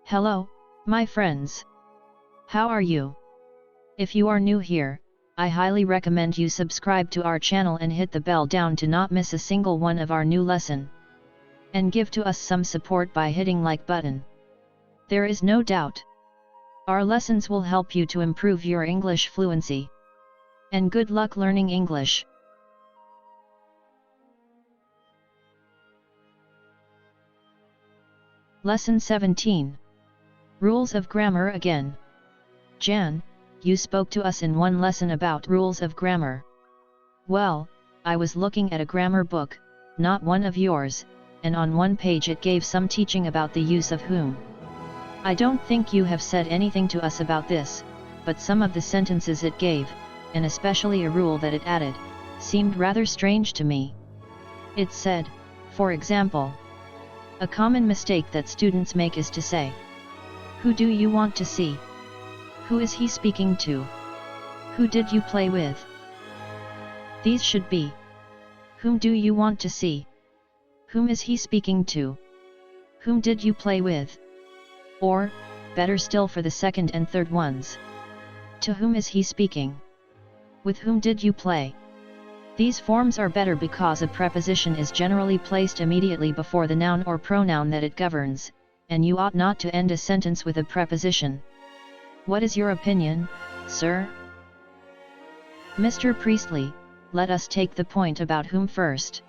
Hello, my friends. How are you? If you are new here, I highly recommend you subscribe to our channel and hit the bell down to not miss a single one of our new lesson. And give to us some support by hitting like button. There is no doubt. Our lessons will help you to improve your English fluency. And good luck learning English. Lesson 17. Rules of Grammar again. Jan, you spoke to us in one lesson about rules of grammar. Well, I was looking at a grammar book, not one of yours, and on one page it gave some teaching about the use of whom. I don't think you have said anything to us about this, but some of the sentences it gave, and especially a rule that it added, seemed rather strange to me. It said, for example, a common mistake that students make is to say, "Who do you want to see? Who is he speaking to? Who did you play with?" These should be, whom do you want to see? Whom is he speaking to? Whom did you play with? Or, better still for the second and third ones, to whom is he speaking? With whom did you play? These forms are better because a preposition is generally placed immediately before the noun or pronoun that it governs, and you ought not to end a sentence with a preposition. What is your opinion, sir? Mr. Priestley, let us take the point about whom first.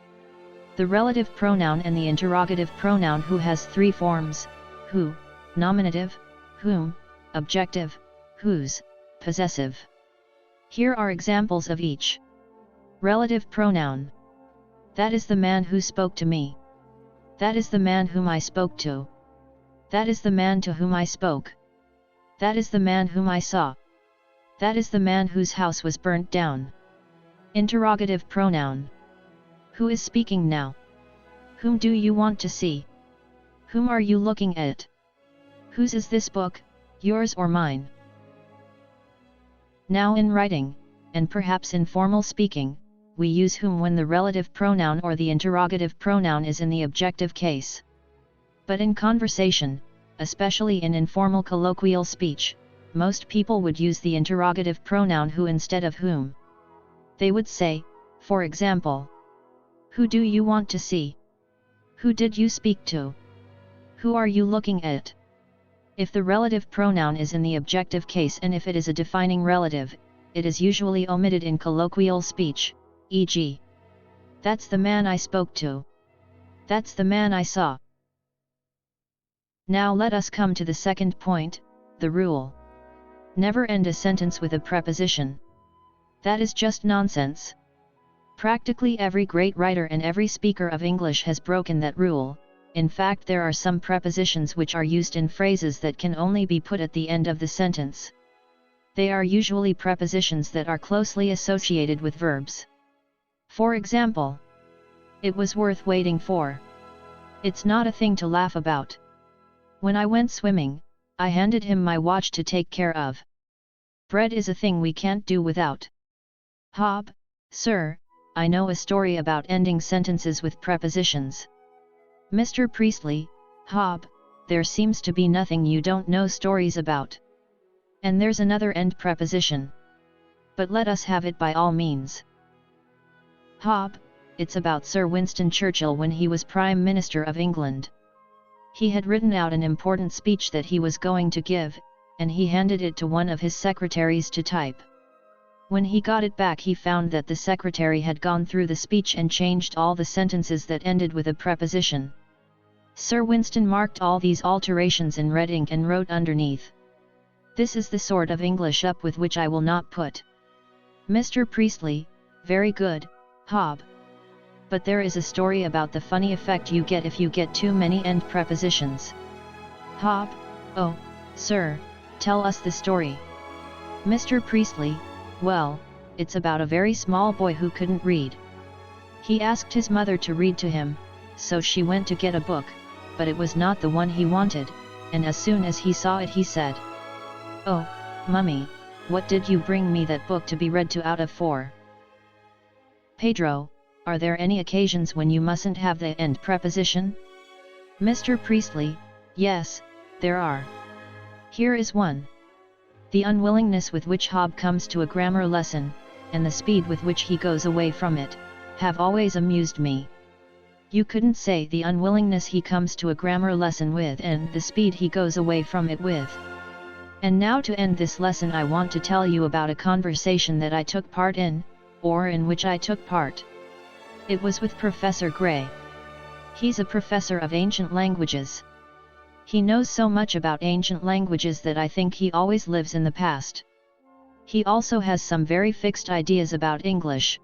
The relative pronoun and the interrogative pronoun who has three forms, who, nominative, whom, objective, whose, possessive. Here are examples of each. Relative pronoun. That is the man who spoke to me. That is the man whom I spoke to. That is the man to whom I spoke. That is the man whom I saw. That is the man whose house was burnt down. Interrogative pronoun. Who is speaking now? Whom do you want to see? Whom are you looking at? Whose is this book, yours or mine? Now in writing, and perhaps in formal speaking, we use whom when the relative pronoun or the interrogative pronoun is in the objective case. But in conversation, especially in informal colloquial speech, most people would use the interrogative pronoun who instead of whom. They would say, for example, who do you want to see? Who did you speak to? Who are you looking at? If the relative pronoun is in the objective case and if it is a defining relative, it is usually omitted in colloquial speech, e.g., that's the man I spoke to. That's the man I saw. Now let us come to the second point, the rule. Never end a sentence with a preposition. That is just nonsense. Practically every great writer and every speaker of English has broken that rule. In fact, there are some prepositions which are used in phrases that can only be put at the end of the sentence. They are usually prepositions that are closely associated with verbs. For example, it was worth waiting for. It's not a thing to laugh about. When I went swimming, I handed him my watch to take care of. Bread is a thing we can't do without. Hob, sir, I know a story about ending sentences with prepositions. Mr. Priestley, Hob, there seems to be nothing you don't know stories about. And there's another end preposition. But let us have it by all means. Hob, it's about Sir Winston Churchill when he was Prime Minister of England. He had written out an important speech that he was going to give, and he handed it to one of his secretaries to type. When he got it back, he found that the secretary had gone through the speech and changed all the sentences that ended with a preposition. Sir Winston marked all these alterations in red ink and wrote underneath, "This is the sort of English up with which I will not put." Mr. Priestley, very good, Hob. But there is a story about the funny effect you get if you get too many end prepositions. Hob, oh, sir, tell us the story. Mr. Priestley, well, it's about a very small boy who couldn't read. He asked his mother to read to him, so she went to get a book, but it was not the one he wanted, and as soon as he saw it he said, "Oh, Mummy, what did you bring me that book to be read to out of for?" Pedro, are there any occasions when you mustn't have the end preposition? Mr. Priestley, yes, There are. Here is one. The unwillingness with which Hob comes to a grammar lesson, and the speed with which he goes away from it, have always amused me. You couldn't say the unwillingness he comes to a grammar lesson with and the speed he goes away from it with. And now to end this lesson I want to tell you about a conversation that I took part in, or in which I took part. It was with Professor Gray. He's a professor of ancient languages. He knows so much about ancient languages that I think he always lives in the past. He also has some very fixed ideas about English.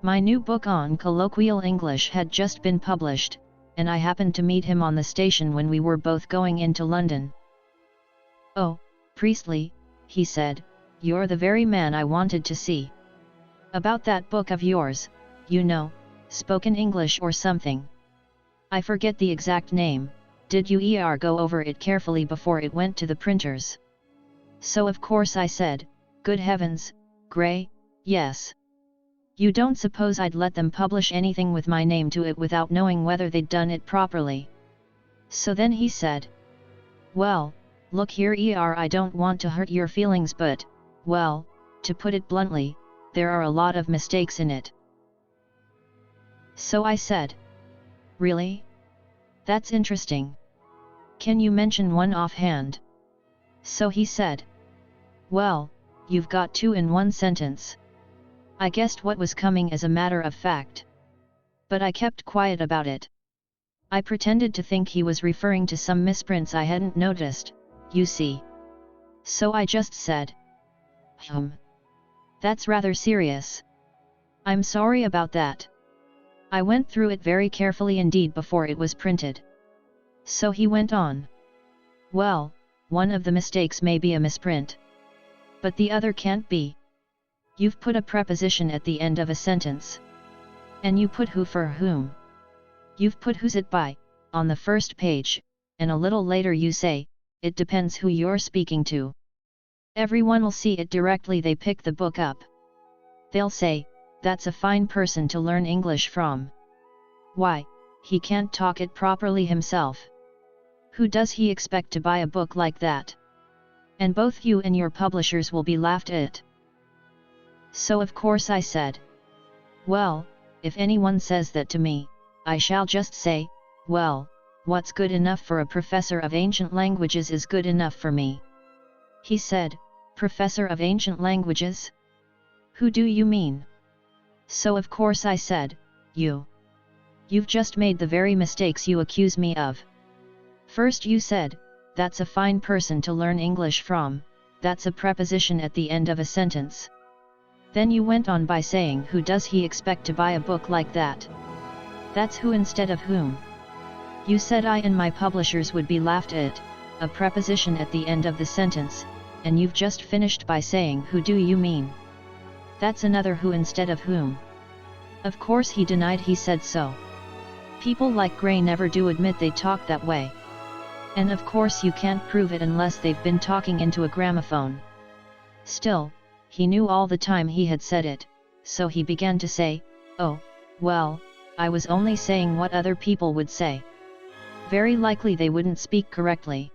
My new book on colloquial English had just been published, and I happened to meet him on the station when we were both going into London. "Oh, Priestley," he said, "you're the very man I wanted to see. About that book of yours, you know, Spoken English or something. I forget the exact name. Did you go over it carefully before it went to the printers?" So of course I said, "Good heavens, Gray, yes. You don't suppose I'd let them publish anything with my name to it without knowing whether they'd done it properly?" So then he said, "Well, look here I don't want to hurt your feelings but, well, to put it bluntly, there are a lot of mistakes in it." So I said, "Really? That's interesting. Can you mention one offhand?" So he said, "Well, you've got two in one sentence." I guessed what was coming as a matter of fact. But I kept quiet about it. I pretended to think he was referring to some misprints I hadn't noticed, you see. So I just said, That's rather serious. I'm sorry about that. I went through it very carefully indeed before it was printed." So he went on. "Well, one of the mistakes may be a misprint. But the other can't be. You've put a preposition at the end of a sentence. And you put who for whom. You've put who's it by, on the first page, and a little later you say, it depends who you're speaking to. Everyone'll see it directly they pick the book up. They'll say, that's a fine person to learn English from. Why, he can't talk it properly himself. Who does he expect to buy a book like that? And both you and your publishers will be laughed at." So of course I said, "Well, if anyone says that to me, I shall just say, well, what's good enough for a professor of ancient languages is good enough for me." He said, "Professor of ancient languages? Who do you mean?" So of course I said, "You. You've just made the very mistakes you accuse me of. First you said, that's a fine person to learn English from, that's a preposition at the end of a sentence. Then you went on by saying who does he expect to buy a book like that? That's who instead of whom. You said I and my publishers would be laughed at, a preposition at the end of the sentence, and you've just finished by saying who do you mean? That's another who instead of whom." Of course he denied he said so. People like Gray never do admit they talk that way. And of course you can't prove it unless they've been talking into a gramophone. Still, he knew all the time he had said it, so he began to say, "Oh, well, I was only saying what other people would say. Very likely they wouldn't speak correctly."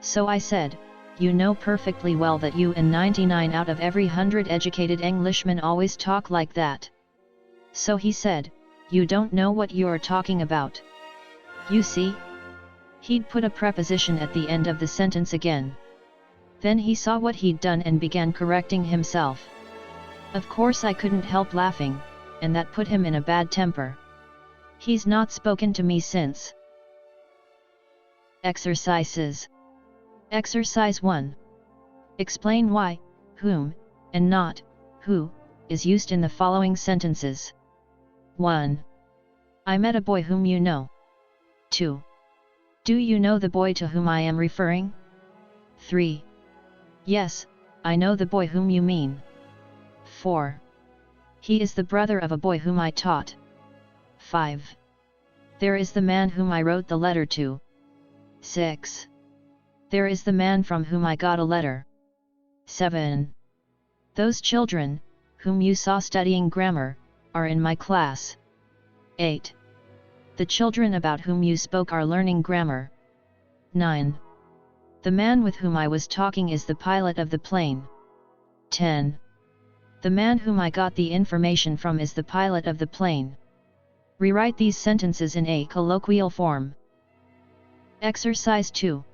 So I said, "You know perfectly well that you and 99 out of every 100 educated Englishmen always talk like that." So he said, "You don't know what you're talking about. You see?" He'd put a preposition at the end of the sentence again. Then he saw what he'd done and began correcting himself. Of course I couldn't help laughing, and that put him in a bad temper. He's not spoken to me since. Exercises. Exercise 1. Explain why, whom, and not, who, is used in the following sentences. 1. I met a boy whom you know. 2. Do you know the boy to whom I am referring? 3. Yes, I know the boy whom you mean. 4. He is the brother of a boy whom I taught. 5. There is the man whom I wrote the letter to. 6. There is the man from whom I got a letter. 7. Those children, whom you saw studying grammar, are in my class. 8. The children about whom you spoke are learning grammar. 9. The man with whom I was talking is the pilot of the plane. 10. The man whom I got the information from is the pilot of the plane. Rewrite these sentences in a colloquial form. Exercise 2.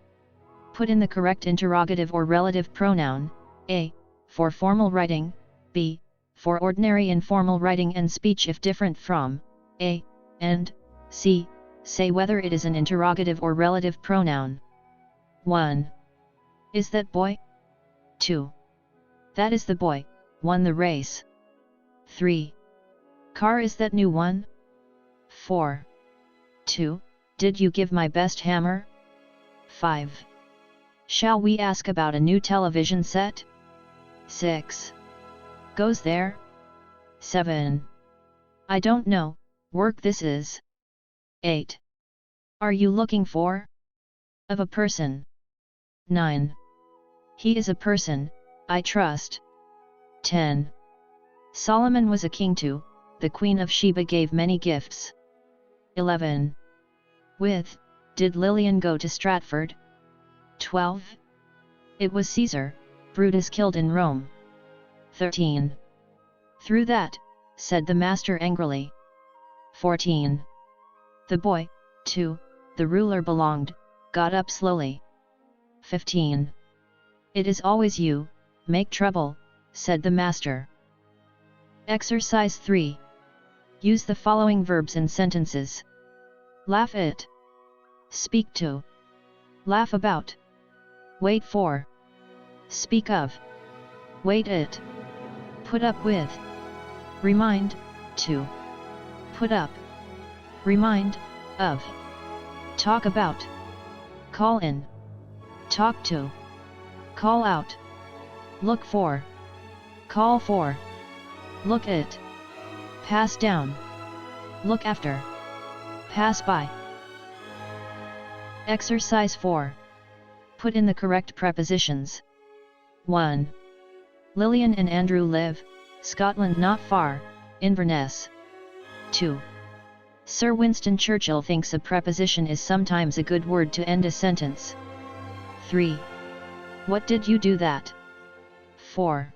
Put in the correct interrogative or relative pronoun, A, for formal writing, B, for ordinary informal writing and speech if different from A, and C, say whether it is an interrogative or relative pronoun. 1. Is that boy? 2. That is the boy, won the race. 3. Car is that new one? 4. 2. Did you give my best hammer? 5. Shall we ask about a new television set? 6. Goes there? 7. I don't know, work this is. 8. Are you looking for? Of a person. 9. He is a person, I trust. 10. Solomon was a king too, the Queen of Sheba gave many gifts. 11. With, did Lillian go to Stratford? 12. It was Caesar, Brutus killed in Rome. 13. Through that, said the master angrily. 14. The boy, to, the ruler belonged, got up slowly. 15. It is always you, make trouble, said the master. Exercise 3. Use the following verbs in sentences. Laugh at. Speak to. Laugh about. Wait for. Speak of. Wait at. Put up with. Remind, to. Put up. Remind, of. Talk about. Call in. Talk to. Call out. Look for. Call for. Look at. Pass down. Look after. Pass by. Exercise 4. Put in the correct prepositions. 1. Lillian and Andrew live, Scotland not far, Inverness. 2. Sir Winston Churchill thinks a preposition is sometimes a good word to end a sentence. 3. What did you do that? 4.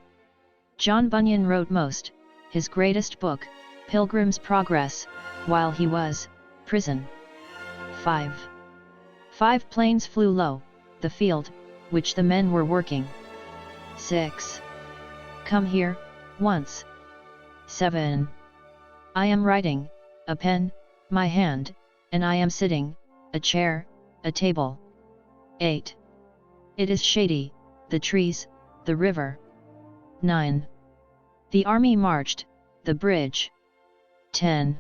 John Bunyan wrote his greatest book, Pilgrim's Progress, while he was, prison. 5. 5 planes flew low, the field, which the men were working. 6. Come here, once. 7. I am writing, a pen, my hand, and I am sitting, a chair, a table. 8. It is shady, the trees, the river. 9. The army marched, the bridge. 10.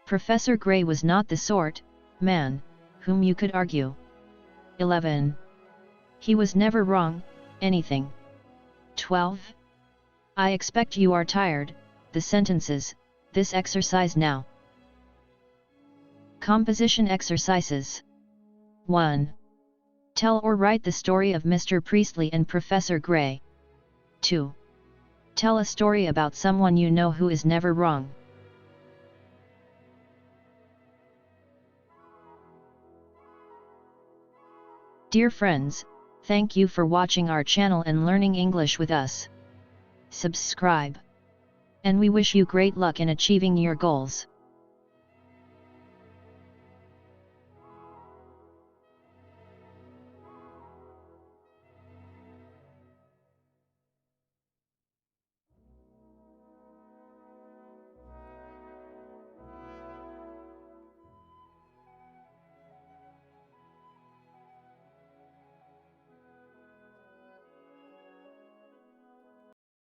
Professor Gray was not the sort, man, whom you could argue. 11. He was never wrong, anything. 12. I expect you are tired, the sentences, this exercise now. Composition exercises. 1. Tell or write the story of Mr. Priestley and Professor Gray. 2. Tell a story about someone you know who is never wrong. Dear friends, thank you for watching our channel and learning English with us. Subscribe. And we wish you great luck in achieving your goals.